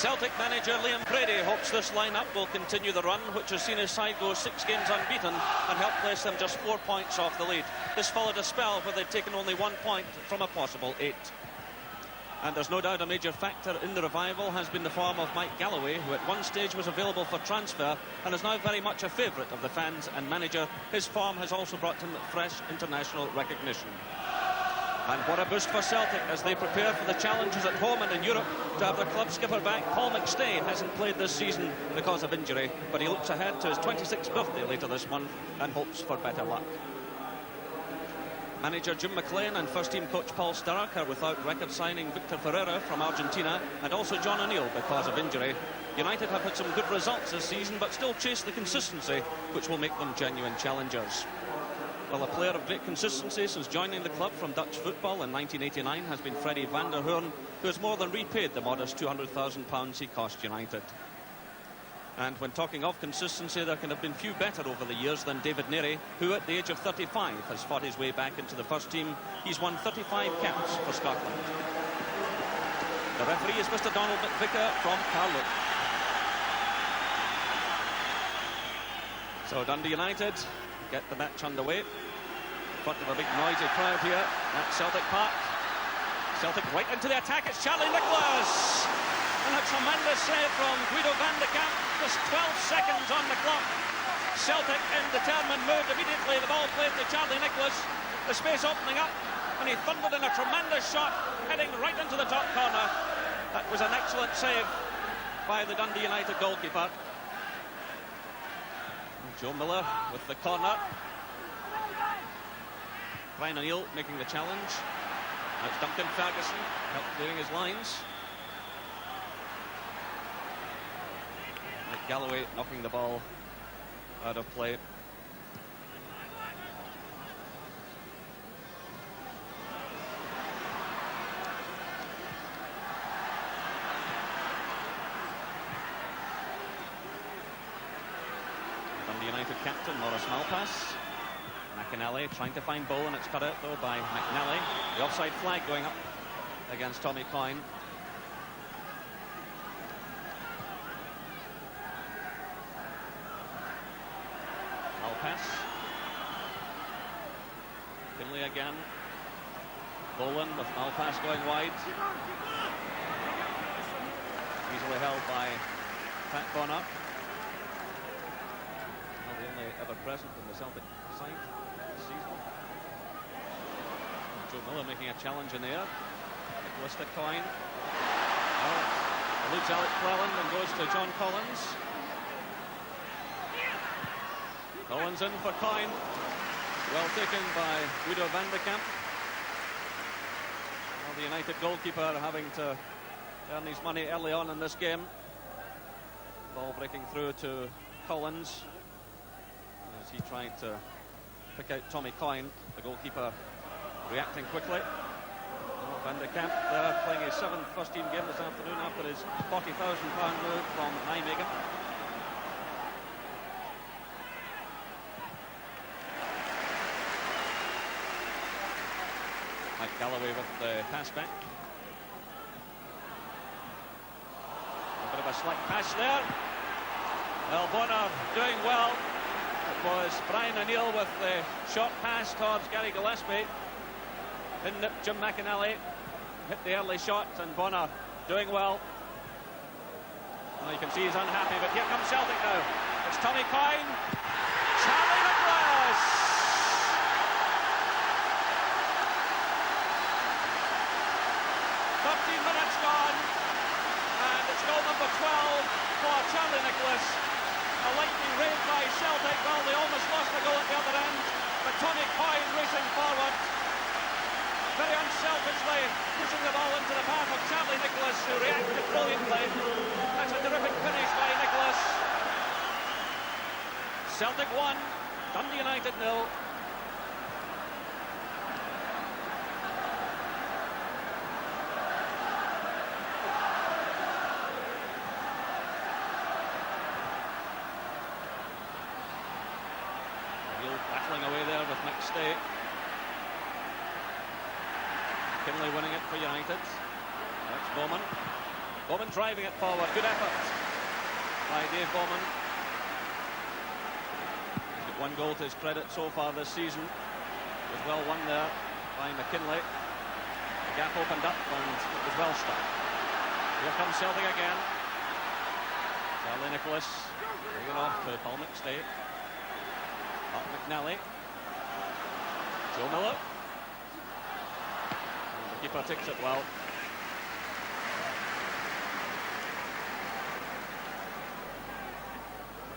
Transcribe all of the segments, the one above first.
Celtic manager Liam Brady hopes this lineup will continue the run, which has seen his side go 6 games unbeaten and help place them just 4 points off the lead. This followed a spell where they'd taken only 1 point from a possible 8. And there's no doubt a major factor in the revival has been the form of Mike Galloway, who at one stage was available for transfer and is now very much a favourite of the fans and manager. His form has also brought him fresh international recognition. And what a boost for Celtic as they prepare for the challenges at home and in Europe to have their club skipper back. Paul McStay hasn't played this season because of injury, but he looks ahead to his 26th birthday later this month and hopes for better luck. Manager Jim McLean and first-team coach Paul Sturrock are without record signing Victor Ferreira from Argentina and also John O'Neill because of injury. United have had some good results this season but still chase the consistency, which will make them genuine challengers. Well, a player of great consistency since joining the club from Dutch football in 1989 has been Freddie van der Hoorn, who has more than repaid the modest £200,000 he cost United. And when talking of consistency, there can have been few better over the years than David Narey, who at the age of 35 has fought his way back into the first team. He's won 35 caps for Scotland. The referee is Mr. Donald McVicar from Carluke. So Dundee United get the match underway in front of a big noisy crowd here at Celtic Park. Celtic right into the attack. It's Charlie Nicholas, and a tremendous save from Guido van de Kamp. Just 12 seconds on the clock. Celtic in determined mood. Immediately the ball played to Charlie Nicholas, the space opening up, and he thundered in a tremendous shot heading right into the top corner. That was an excellent save by the Dundee United goalkeeper. Joe Miller with the corner. Brian O'Neill making the challenge. Now it's Duncan Ferguson doing his lines. Mike Galloway knocking the ball out of play. United captain Maurice Malpas. McInally trying to find Bollan. It's cut out though by McNally. The offside flag going up against Tommy Coyne. Malpas. Finlay again. Bollan with Malpas going wide. Easily held by Pat Bonner. The only ever present in the Celtic side this season. Joe Miller making a challenge in the air. Nicholas to Coyne. Eludes Alex Cleland and goes to John Collins. Collins in for Coyne. Well taken by Guido van de Kamp. Well, the United goalkeeper having to earn his money early on in this game. Ball breaking through to Collins as he tried to pick out Tommy Coyne, the goalkeeper reacting quickly. Van de Kamp there playing his 7th first-team game this afternoon after his £40,000 move from Nijmegen. Mike Galloway with the pass back. A bit of a slack pass there. Well, Bonner doing well. It was Brian O'Neill with the short pass towards Gary Gillespie. In nipped Jim McInally, hit the early shot, and Bonner doing well. Well, you can see he's unhappy, but here comes Celtic now. It's Tommy Coyne. Charlie Nicholas! 13 minutes gone, and it's goal number 12 for Charlie Nicholas. A lightning raid by Celtic. Well, they almost lost the goal at the other end, but Tommy Coyne racing forward, very unselfishly pushing the ball into the path of Charlie Nicholas, who reacted brilliantly. That's a terrific finish by Nicholas. Celtic 1, Dundee United 0. Battling away there with McStay. McInally winning it for United. That's Bowman. Bowman driving it forward. Good effort by Dave Bowman. He's got 1 goal to his credit so far this season. It was well won there by McInally. The gap opened up and it was well stopped. Here comes Celtic again. Charlie Nicholas bring it off to Paul McStay. McNally. Joe Miller. And the keeper takes it well.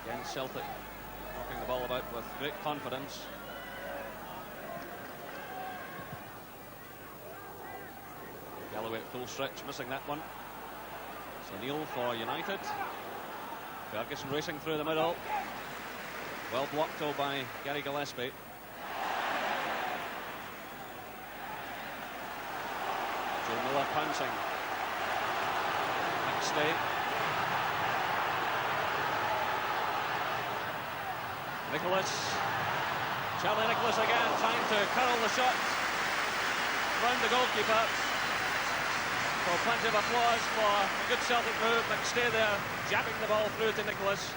Again, Celtic knocking the ball about with great confidence. Galloway at full stretch, missing that one. So Neil for United. Ferguson racing through the middle. Well blocked though by Gary Gillespie. Joe Miller pouncing. McStay. Nicholas. Charlie Nicholas again trying to curl the shot round the goalkeeper. So plenty of applause for a good Celtic move. McStay there jabbing the ball through to Nicholas.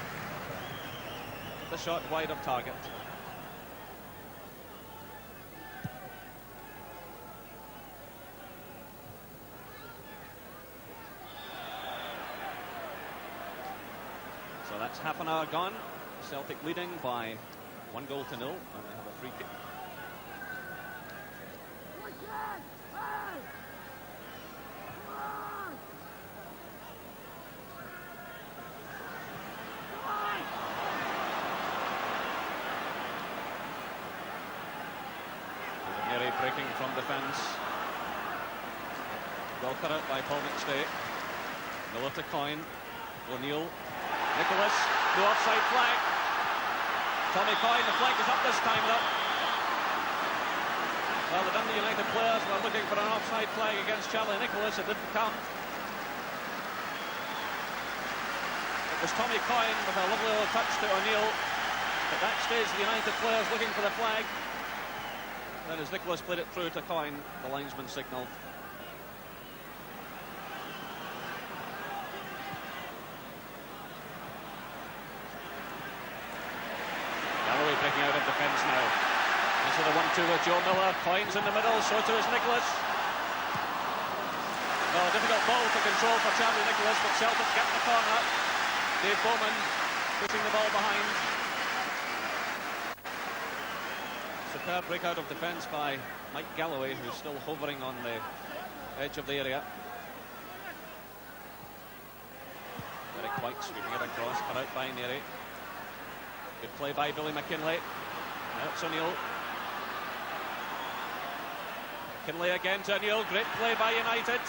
The shot wide of target. So that's half an hour gone. Celtic leading by 1 goal to 0, and they have a free kick. Narey breaking from defence. Well cut out by Paul McStay. Miller to Coyne. O'Neill. Nicholas. No offside flag. Tommy Coyne, the flag is up this time though. Well, the Dundee United players were looking for an offside flag against Charlie Nicholas. It didn't come. It was Tommy Coyne with a lovely little touch to O'Neill. At that stage, the United players looking for the flag. Then as Nicholas played it through to Coyne, the linesman signalled. Galloway breaking out of defence now. This is the 1-2 with Joe Miller. Coyne's in the middle, so too is Nicholas. Well, a difficult ball to control for Charlie Nicholas, but Celtic get the corner. Dave Bowman pushing the ball behind. Superb breakout of defence by Mike Galloway, who's still hovering on the edge of the area. Derek Whyte sweeping it across, cut out by Narey. Good play by Billy McInally. Now it's O'Neill. McInally again to O'Neill. Great play by United.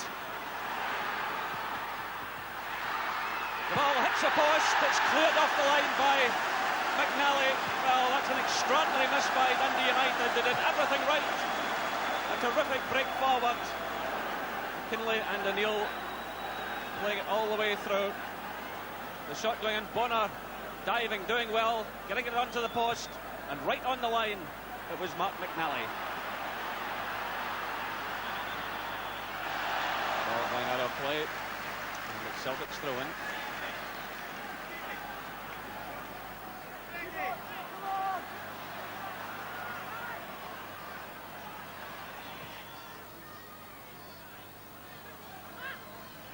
The ball hits the post. It's cleared off the line by McNally. Well, that's an extraordinary miss by Dundee United. They did everything right. A terrific break forward. McInally and O'Neill playing it all the way through. The shot going in. Bonner diving, doing well, getting it onto the post, and right on the line, it was Mark McNally. Ball going out of play, and it's Celtic's throw-in.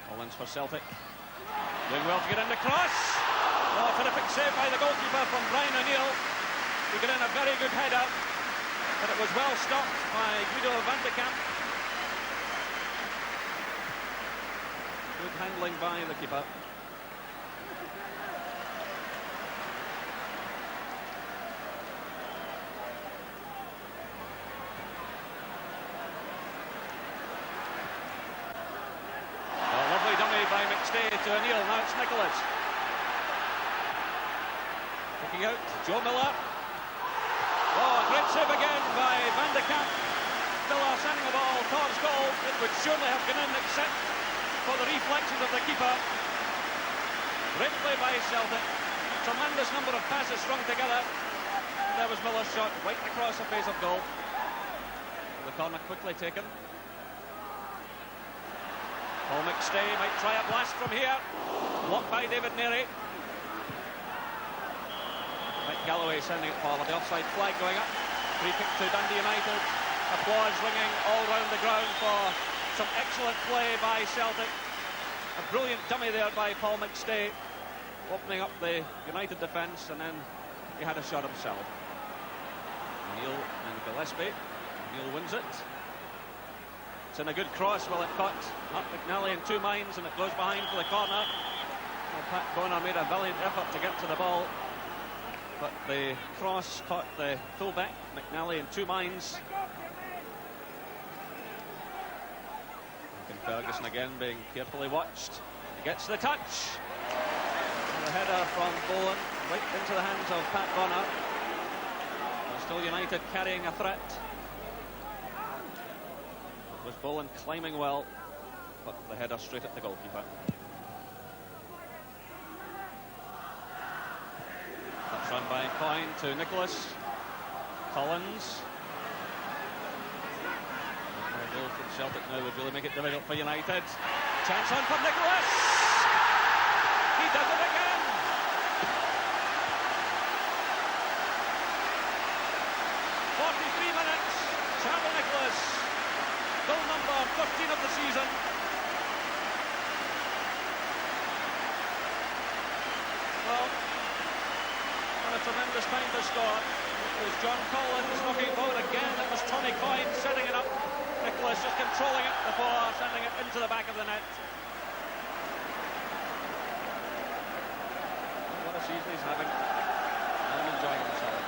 Bollan's for Celtic. Doing well to get in the cross. Oh, terrific save by the goalkeeper from Brian O'Neill. He got in a very good header, but it was well stopped by Guido van de Kamp. Good handling by the keeper. A lovely dummy by McStay to O'Neill. Now it's Nicholas. Kicking out, Joe Miller. Oh, great save again by Van de Kamp. Miller sending the ball towards goal. It would surely have gone in except for the reflexes of the keeper. Great play by Celtic. Tremendous number of passes strung together. And there was Miller's shot right across the face of goal. The corner quickly taken. Paul McStay might try a blast from here. Blocked by David Narey. Galloway sending it forward. The offside flag going up. Free kick to Dundee United. Applause ringing all round the ground for some excellent play by Celtic. A brilliant dummy there by Paul McStay, opening up the United defence, and then he had a shot himself. Neil and Gillespie. Neil wins it. It's in a good cross. Well, it caught up McNally in two minds, and it goes behind for the corner. Well, Pat Coyne made a valiant effort to get to the ball, but the cross caught the fullback, McNally, in two minds. And Ferguson again being carefully watched. He gets the touch. And the header from Bollan right into the hands of Pat Coyne. Still United carrying a threat. It was Bollan climbing well, but the header straight at the goalkeeper. That's run by Coyne to Nicholas. Collins. A goal from Celtic now would really make it difficult for United. Chance on for Nicholas. He does it again. Charlie Nicholas, goal number 15 of the season. Well, what a tremendous time to score. It was John Collins looking forward again. It was Tommy Coyne setting it up. Nicholas just controlling it before sending it into the back of the net. What a season he's having. I'm enjoying himself.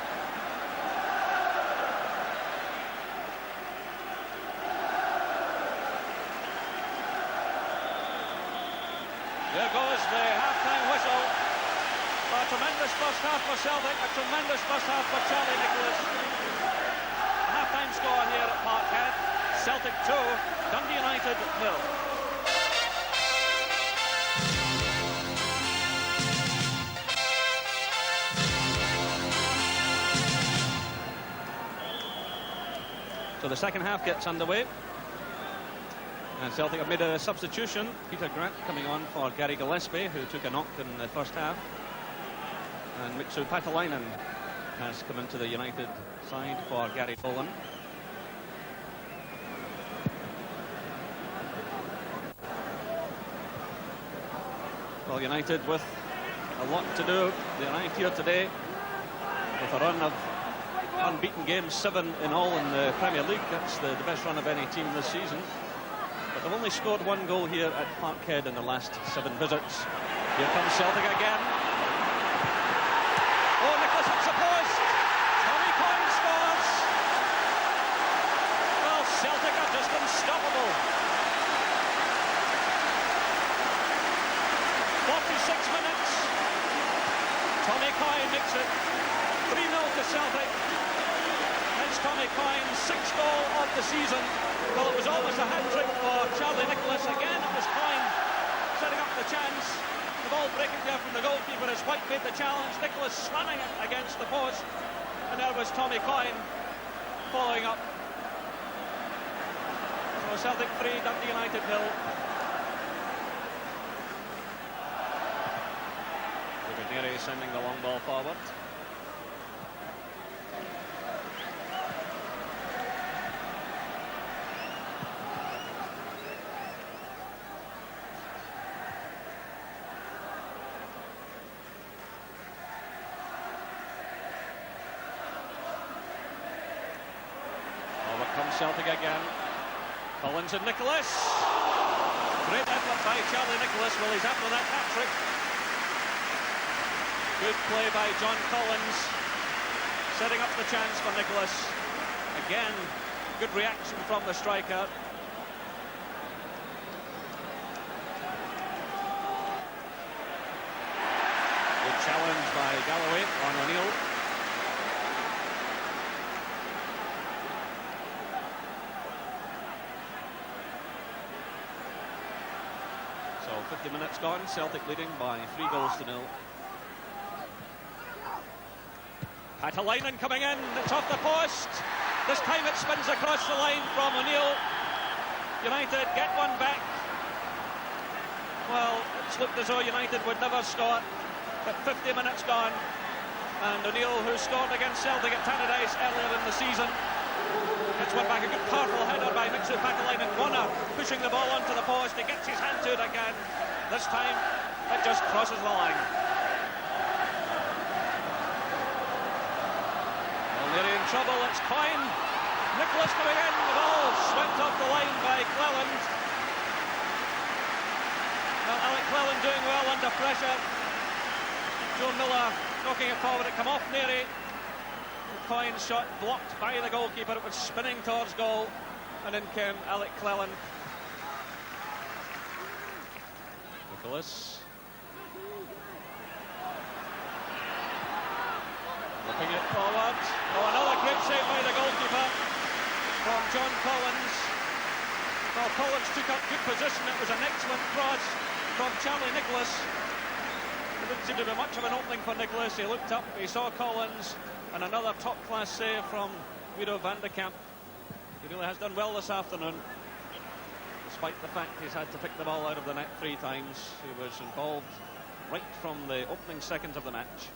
There goes the half-time whistle. A tremendous first half for Celtic, a tremendous first half for Charlie Nicholas. A half-time score here at Parkhead. Celtic 2, Dundee United 0. So the second half gets underway. And Celtic have made a substitution. Peter Grant coming on for Gary Gillespie, who took a knock in the first half. And Paatelainen has come into the United side for Gary Bollan. Well, United with a lot to do. They arrived here today with a run of unbeaten games, 7 in all in the Premier League. That's the best run of any team this season. But they've only scored 1 goal here at Parkhead in the last 7 visits. Here comes Celtic again. Oh, Nicholas hits the post. Tommy Coyne scores. Well, Celtic are just unstoppable. 46 minutes. Tommy Coyne makes it 3-0 to Celtic. That's Tommy Coyne's 6th goal of the season. Well, it was almost a hat-trick for Charlie Nicholas. Again, it was Coyne setting up the chance. The ball breaking there from the goalkeeper as Whyte made the challenge. Nicholas slamming it against the post. And there was Tommy Coyne following up. So Celtic 3, Dundee United 0. Narey sending the long ball forward. Over comes Celtic again. Collins and Nicholas. Great effort by Charlie Nicholas. Well, he's after that hat-trick. Good play by John Collins, setting up the chance for Nicholas. Again, good reaction from the striker. Good challenge by Galloway on O'Neill. So 50 minutes gone, Celtic leading by 3-0. Paatelainen coming in, it's off the post. This time it spins across the line from O'Neill. United get one back. Well, it's looked as though United would never score, but 50 minutes gone, and O'Neill, who scored against Celtic at Tannadice earlier in the season, gets one back. A good powerful header by Paatelainen. Warner pushing the ball onto the post. He gets his hand to it again. This time it just crosses the line. Well, Narey in trouble. It's Coyne. Nicholas coming in. The ball swept off the line by Cleland. Well, Alec Cleland doing well under pressure. Joe Miller knocking it forward. It come off Narey. Coyne's shot blocked by the goalkeeper. It was spinning towards goal, and in came Alec Cleland. Nicholas looking it forward. Oh, another great save by the goalkeeper from John Collins. Well, Collins took up good position. It was an excellent cross from Charlie Nicholas. There didn't seem to be much of an opening for Nicholas. He looked up, he saw Collins, and another top-class save from Guido van de Kamp. He really has done well this afternoon, despite the fact he's had to pick the ball out of the net 3 times. He was involved right from the opening seconds of the match.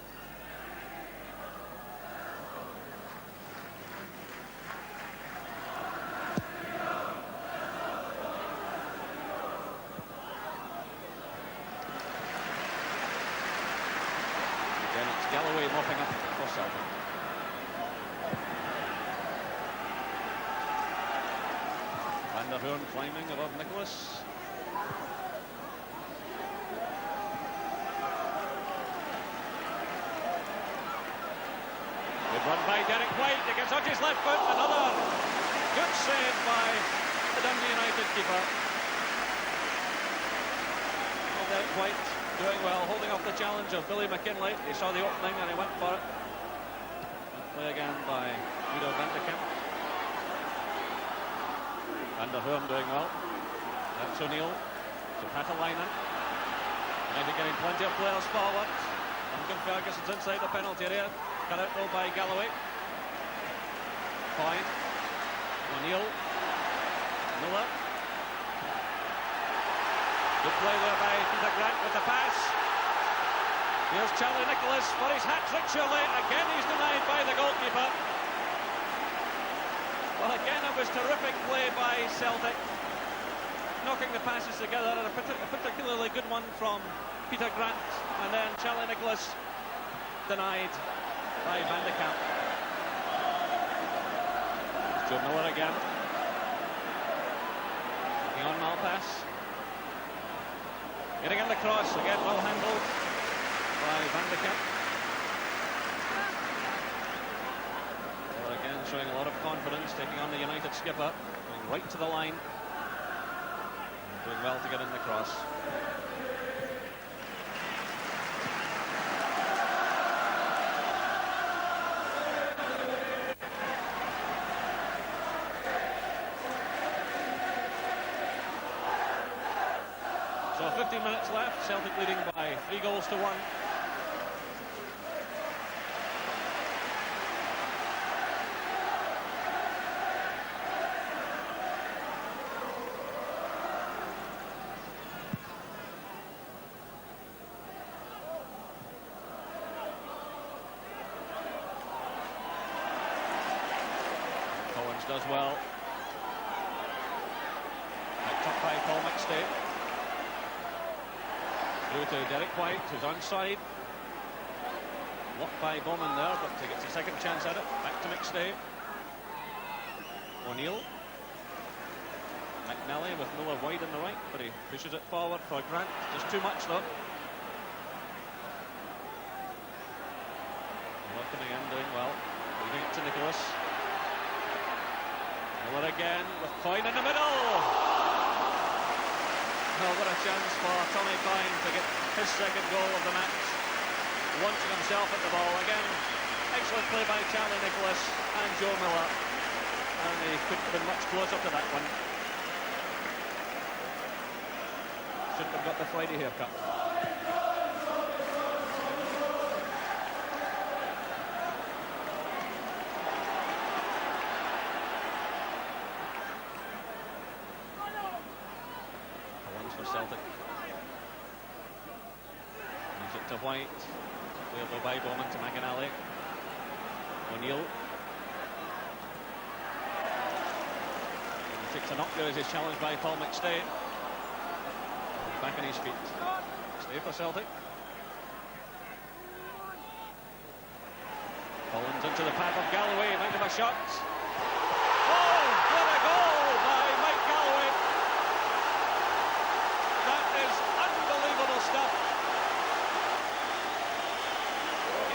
Again, it's Galloway mopping up for Celtic. Hoorn climbing above Nicholas. Good run by Derek Whyte. He gets on his left foot. Another good save by the Dundee United keeper. Well, Derek Whyte doing well, holding off the challenge of Billy McInally. He saw the opening and he went for it. Play again by Guido van de Kamp. And Hoorn doing well. That's O'Neill to Paatelainen. United getting plenty of players forward. Duncan Ferguson's inside the penalty area. Cut out though by Galloway. Coyne. O'Neill. Miller. Good play there by Peter Grant with the pass. Here's Charlie Nicholas for his hat-trick surely. Again he's denied by the goalkeeper. Well, again, it was terrific play by Celtic, knocking the passes together, and a particularly good one from Peter Grant, and then Charlie Nicholas denied by Van de Kamp. Joe Miller again, taking on Malpas, getting in the cross, again well handled by Van de Kamp. Showing a lot of confidence, taking on the United skipper, going right to the line, doing well to get in the cross. So 15 minutes left, Celtic leading by 3 goals to 1. Does well. Picked up by McStay. Through to Derek Whyte, who's onside. Blocked by Bowman there, but he gets a second chance at it. Back to McStay. O'Neill. McNally with Miller wide on the right, but he pushes it forward for Grant. Just too much though. Miller coming in, doing well. Leaving it to Nicholas. Miller again with Coyne in the middle. Well, what a chance for Tommy Coyne to get his second goal of the match. Launching himself at the ball again. Excellent play by Charlie Nicholas and Joe Miller. And he couldn't have been much closer to that one. Shouldn't have got the Friday haircut. Celtic. to Whyte. Cleared by Bowman to McInally. O'Neill. He takes a knock there as he's challenged by Paul McStay. Back on his feet. Stay for Celtic. Bollan's into the path of Galloway. Might have a shot. Oh, what a goal by Mike Galloway. That is unbelievable stuff.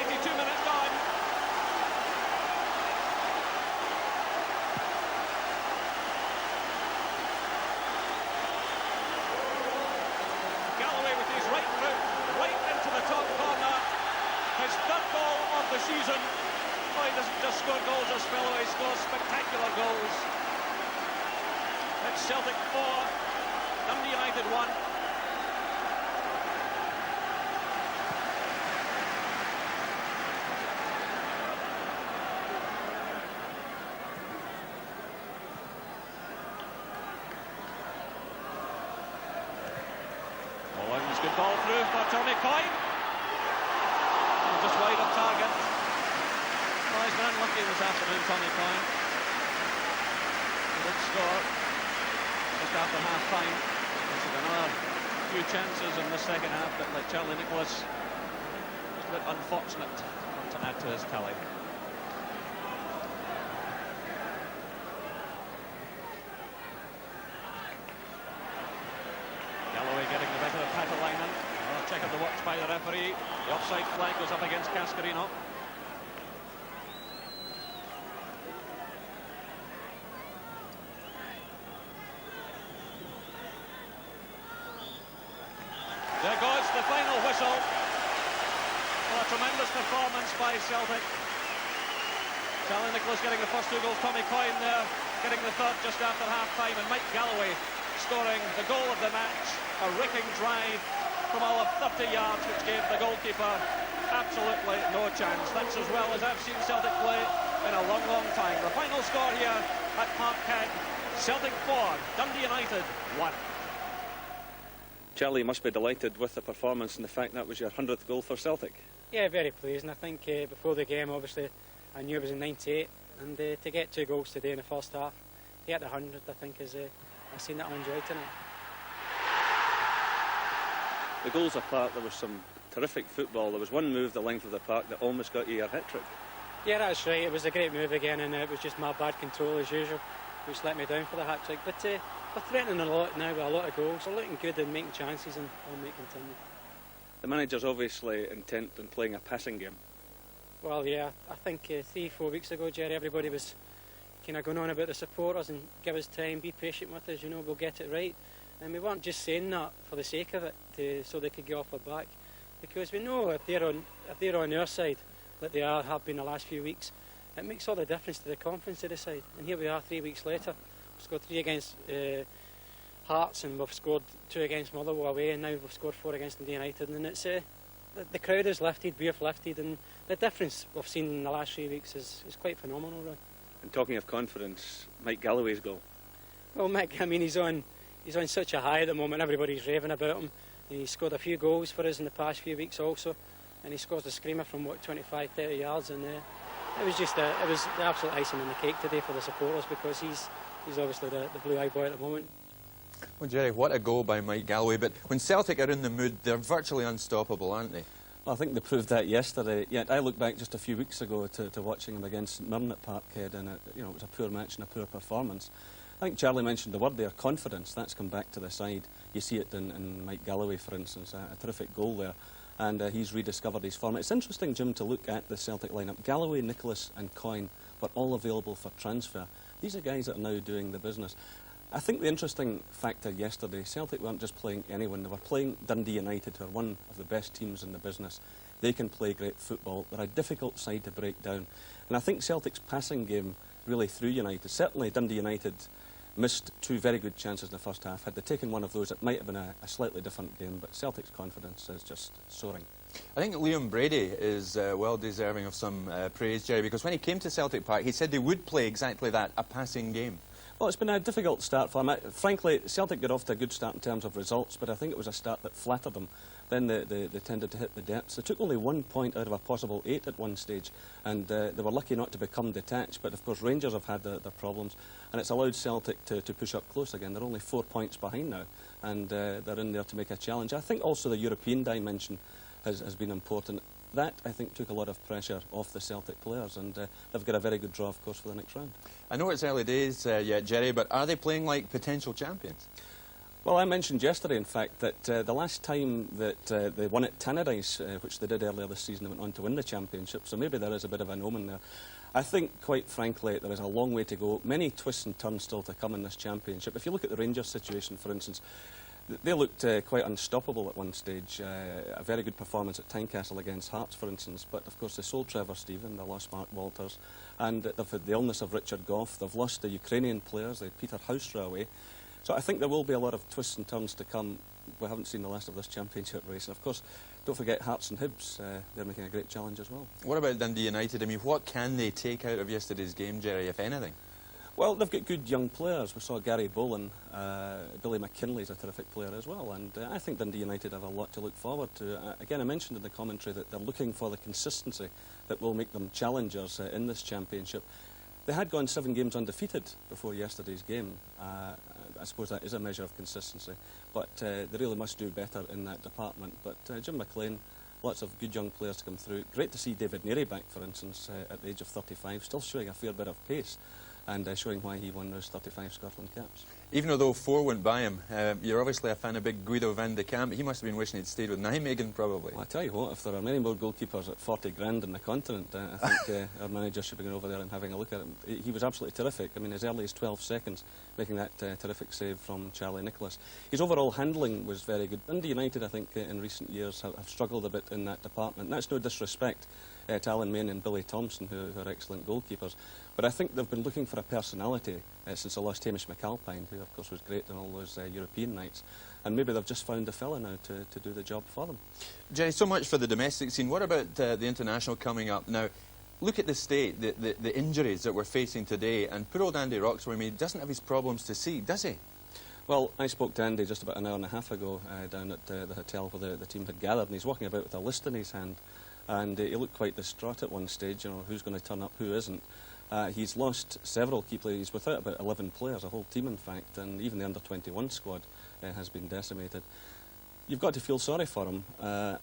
82 minutes gone. Galloway with his right foot right into the top corner. His third goal of the season. Oh, he doesn't just score goals as fellow, he scores spectacular goals. It's Celtic 4, Dundee United 1. Bollan's good ball through for Coyne. Just wide of target. Well, he's been unlucky this afternoon, Coyne. He did score just after half-time. This is another few chances in the second half, but like Charlie Nicholas, was a bit unfortunate to add to his tally. Galloway getting the better of Paatelainen. Check of the watch by the referee. The offside flag goes up against Cascarino. There goes the final whistle. Well, a tremendous performance by Celtic. Charlie Nicholas getting the first two goals. Coyne there getting the third just after half-time. And Mike Galloway scoring the goal of the match. A ripping drive from all of 30 yards, which gave the goalkeeper absolutely no chance. That's as well as I've seen Celtic play in a long, long time. The final score here at Parkhead, Celtic 4, Dundee United 1. Charlie, you must be delighted with the performance and the fact that was your 100th goal for Celtic. Yeah, very pleased, and I think before the game, obviously, I knew it was in 98, and to get 2 goals today in the first half, to get the 100th, I think, is I've seen that I enjoyed tonight. The goals apart, there was some terrific football. There was one move the length of the park that almost got you your hat-trick. Yeah, that's right. It was a great move again, and it was just my bad control as usual, which let me down for the hat-trick. But we're threatening a lot now with a lot of goals. We're looking good and making chances, and we'll make continue. The manager's obviously intent on playing a passing game. Well, yeah, I think 3-4 weeks ago, Jerry, everybody was kind of going on about the supporters and give us time, be patient with us, we'll get it right. And we weren't just saying that for the sake of it, so they could get off our back. Because we know if they're on our side, like they have been the last few weeks, it makes all the difference to the confidence of the side. And here we are 3 weeks later. We've scored 3 against Hearts, and we've scored 2 against Motherwell away, and now we've scored 4 against Dundee United. And it's the crowd is lifted, we've lifted, and the difference we've seen in the last 3 weeks is quite phenomenal, really. And talking of confidence, Mike Galloway's goal. Well, Mick, I mean, he's on such a high at the moment. Everybody's raving about him. He scored a few goals for us in the past few weeks also, and he scores a screamer from 25-30 yards, and it was the absolute icing on the cake today for the supporters, because he's obviously the blue-eyed boy at the moment. Well, Jerry, what a goal by Mike Galloway, but when Celtic are in the mood, they're virtually unstoppable, aren't they? Well, I think they proved that yesterday. Yet I look back just a few weeks ago to watching them against St Mirren at Parkhead, and it was a poor match and a poor performance. I think Charlie mentioned the word there, confidence. That's come back to the side. You see it in Mike Galloway, for instance, a terrific goal there, and he's rediscovered his form. It's interesting, Jim, to look at the Celtic lineup. Galloway, Nicholas and Coyne were all available for transfer. These are guys that are now doing the business. I think the interesting factor yesterday, Celtic weren't just playing anyone, they were playing Dundee United, who are one of the best teams in the business. They can play great football. They're a difficult side to break down. And I think Celtic's passing game really threw United. Certainly Dundee United missed 2 very good chances in the first half. Had they taken one of those, it might have been a slightly different game, but Celtic's confidence is just soaring. I think Liam Brady is well deserving of some praise, Jerry, because when he came to Celtic Park, he said they would play exactly that, a passing game. Well, it's been a difficult start for them. Frankly, Celtic got off to a good start in terms of results, but I think it was a start that flattered them. then they tended to hit the depths. They took only 1 point out of a possible 8 at one stage, and they were lucky not to become detached. But of course Rangers have had their problems, and it's allowed Celtic to push up close again. They're only 4 points behind now, and they're in there to make a challenge. I think also the European dimension has been important. That, I think, took a lot of pressure off the Celtic players, and they've got a very good draw, of course, for the next round. I know it's early days yet, Jerry, but are they playing like potential champions? Well, I mentioned yesterday, in fact, that the last time that they won at Tannadice, which they did earlier this season, they went on to win the championship, so maybe there is a bit of an omen there. I think, quite frankly, there is a long way to go. Many twists and turns still to come in this championship. If you look at the Rangers situation, for instance, they looked quite unstoppable at one stage. A very good performance at Tynecastle against Hearts, for instance, but of course they sold Trevor Stephen, they lost Mark Walters, and they've had the illness of Richard Gough. They've lost the Ukrainian players, they had Peter Haustra away. So I think there will be a lot of twists and turns to come. We haven't seen the last of this championship race. And of course, don't forget Hearts and Hibs. They're making a great challenge as well. What about Dundee United? I mean, what can they take out of yesterday's game, Jerry, if anything? Well, they've got good young players. We saw Gary Bollan. Billy McInally is a terrific player as well. And I think Dundee United have a lot to look forward to. Again, I mentioned in the commentary that they're looking for the consistency that will make them challengers in this championship. They had gone 7 games undefeated before yesterday's game. I suppose that is a measure of consistency. But they really must do better in that department. But Jim McLean, lots of good young players to come through. Great to see David Narey back, for instance, at the age of 35, still showing a fair bit of pace, and showing why he won those 35 Scotland caps. Even though 4 went by him, you're obviously a fan of big Guido van de Kamp. He must have been wishing he'd stayed with Nijmegen, probably. Well, I tell you what, if there are many more goalkeepers at 40 grand in the continent, I think our manager should be going over there and having a look at him. He was absolutely terrific. I mean, as early as 12 seconds, making that terrific save from Charlie Nicholas. His overall handling was very good. Dundee United, I think, in recent years have struggled a bit in that department. That's no disrespect to Alan Main and Billy Thompson, who are excellent goalkeepers. But I think they've been looking for a personality since they lost Hamish McAlpine, who of course was great on all those European nights. And maybe they've just found a fella now to do the job for them. Jerry, so much for the domestic scene. What about the international coming up? Now, look at the state, the injuries that we're facing today, and poor old Andy Roxburgh, I mean, he doesn't have his problems to see, does he? Well, I spoke to Andy just about an hour and a half ago down at the hotel where the team had gathered, and he's walking about with a list in his hand. And he looked quite distraught at one stage, you know, who's going to turn up, who isn't. He's lost several key players. He's without about 11 players, a whole team in fact, and even the under-21 squad has been decimated. You've got to feel sorry for him,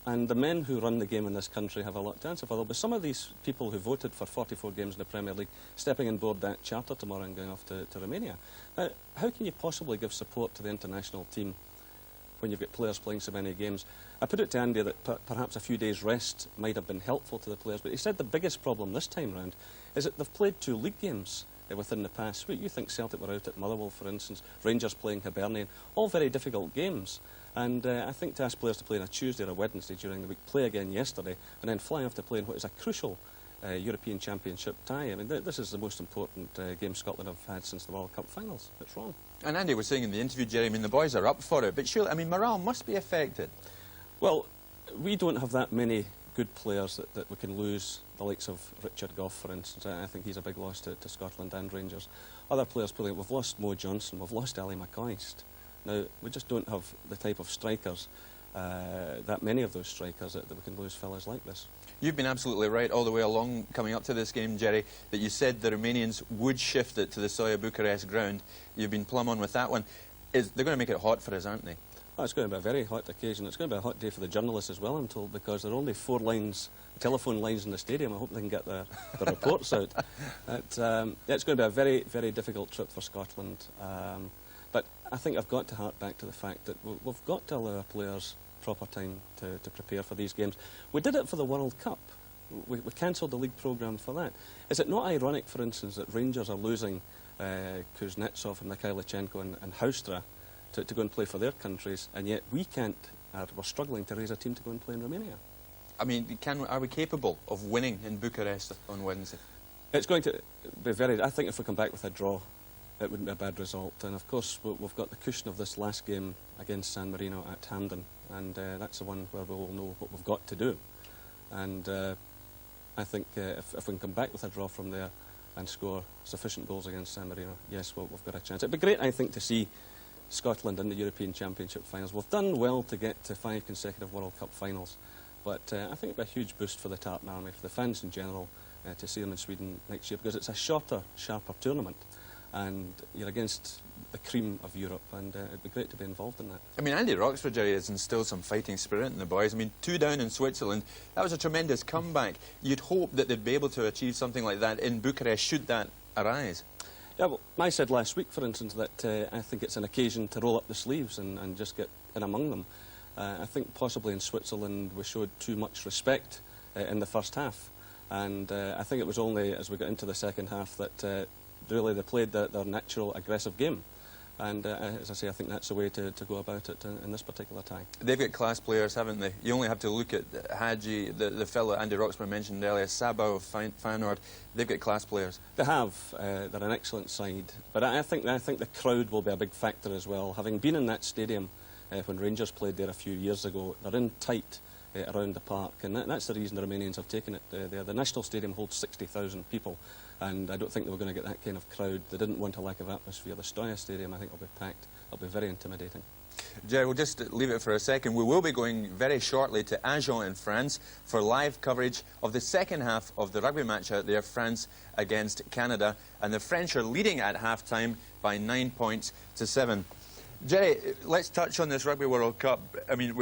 and the men who run the game in this country have a lot to answer for. There'll be some of these people who voted for 44 games in the Premier League stepping on board that charter tomorrow and going off to Romania. Now, how can you possibly give support to the international team when you've got players playing so many games? I put it to Andy that perhaps a few days' rest might have been helpful to the players, but he said the biggest problem this time round is that they've played 2 league games within the past week. You think Celtic were out at Motherwell, for instance, Rangers playing Hibernian, all very difficult games. And I think to ask players to play on a Tuesday or a Wednesday during the week, play again yesterday, and then fly off to play in what is a crucial European Championship tie. I mean, this is the most important game Scotland have had since the World Cup finals. It's wrong. And Andy was saying in the interview, Jerry, I mean, the boys are up for it, but surely, I mean, morale must be affected. Well, we don't have that many good players that we can lose, the likes of Richard Gough, for instance. I think he's a big loss to Scotland and Rangers. Other players playing, we've lost Mo Johnson, we've lost Ali McCoist. Now, we just don't have the type of strikers, that many of those strikers, that we can lose fellas like this. You've been absolutely right all the way along coming up to this game, Jerry, that you said the Romanians would shift it to the Soia Bucharest ground. You've been plumb on with that one. They're going to make it hot for us, aren't they? Oh, it's going to be a very hot occasion. It's going to be a hot day for the journalists as well, I'm told, because there are only 4 lines, telephone lines in the stadium. I hope they can get the reports out. It's going to be a very, very difficult trip for Scotland. But I think I've got to hark back to the fact that we've got to allow our players proper time to prepare for these games. We did it for the World Cup. We cancelled the league programme for that. Is it not ironic, for instance, that Rangers are losing Kuznetsov and Mikhailichenko and Haustra to go and play for their countries, and yet we can't, we're struggling to raise a team to go and play in Romania? I mean, are we capable of winning in Bucharest on Wednesday? It's going to be very... I think if we come back with a draw, it wouldn't be a bad result. And of course, we've got the cushion of this last game against San Marino at Hampden, and that's the one where we will know what we've got to do. And I think if we can come back with a draw from there and score sufficient goals against San Marino, yes, we've got a chance. It'd be great, I think, to see Scotland in the European Championship finals. We've done well to get to 5 consecutive World Cup finals, but I think it'd be a huge boost for the Tartan Army, for the fans in general, to see them in Sweden next year, because it's a shorter, sharper tournament, and you're against the cream of Europe, and it'd be great to be involved in that. I mean, Andy Roxburgh, Jerry, has instilled some fighting spirit in the boys. I mean, 2 down in Switzerland, that was a tremendous comeback. You'd hope that they'd be able to achieve something like that in Bucharest, should that arise. Yeah, well, I said last week, for instance, that I think it's an occasion to roll up the sleeves and just get in among them. I think possibly in Switzerland we showed too much respect in the first half, and I think it was only as we got into the second half that really they played their natural aggressive game. And as I say, I think that's the way to go about it in this particular tie. They've got class players, haven't they? You only have to look at Hadji, the fellow Andy Roxburgh mentioned earlier, Sabah of Feyenoord. They've got class players. They have. They're an excellent side. But I think the crowd will be a big factor as well. Having been in that stadium when Rangers played there a few years ago, they're in tight around the park, and that's the reason the Romanians have taken it there. The National Stadium holds 60,000 people, and I don't think they were going to get that kind of crowd. They didn't want a lack of atmosphere. The Stoya Stadium, I think, will be packed. It'll be very intimidating. Jerry, we'll just leave it for a second. We will be going very shortly to Agen in France for live coverage of the second half of the rugby match out there, France against Canada, and the French are leading at half-time by 9 points to 7. Jerry, let's touch on this Rugby World Cup. I mean,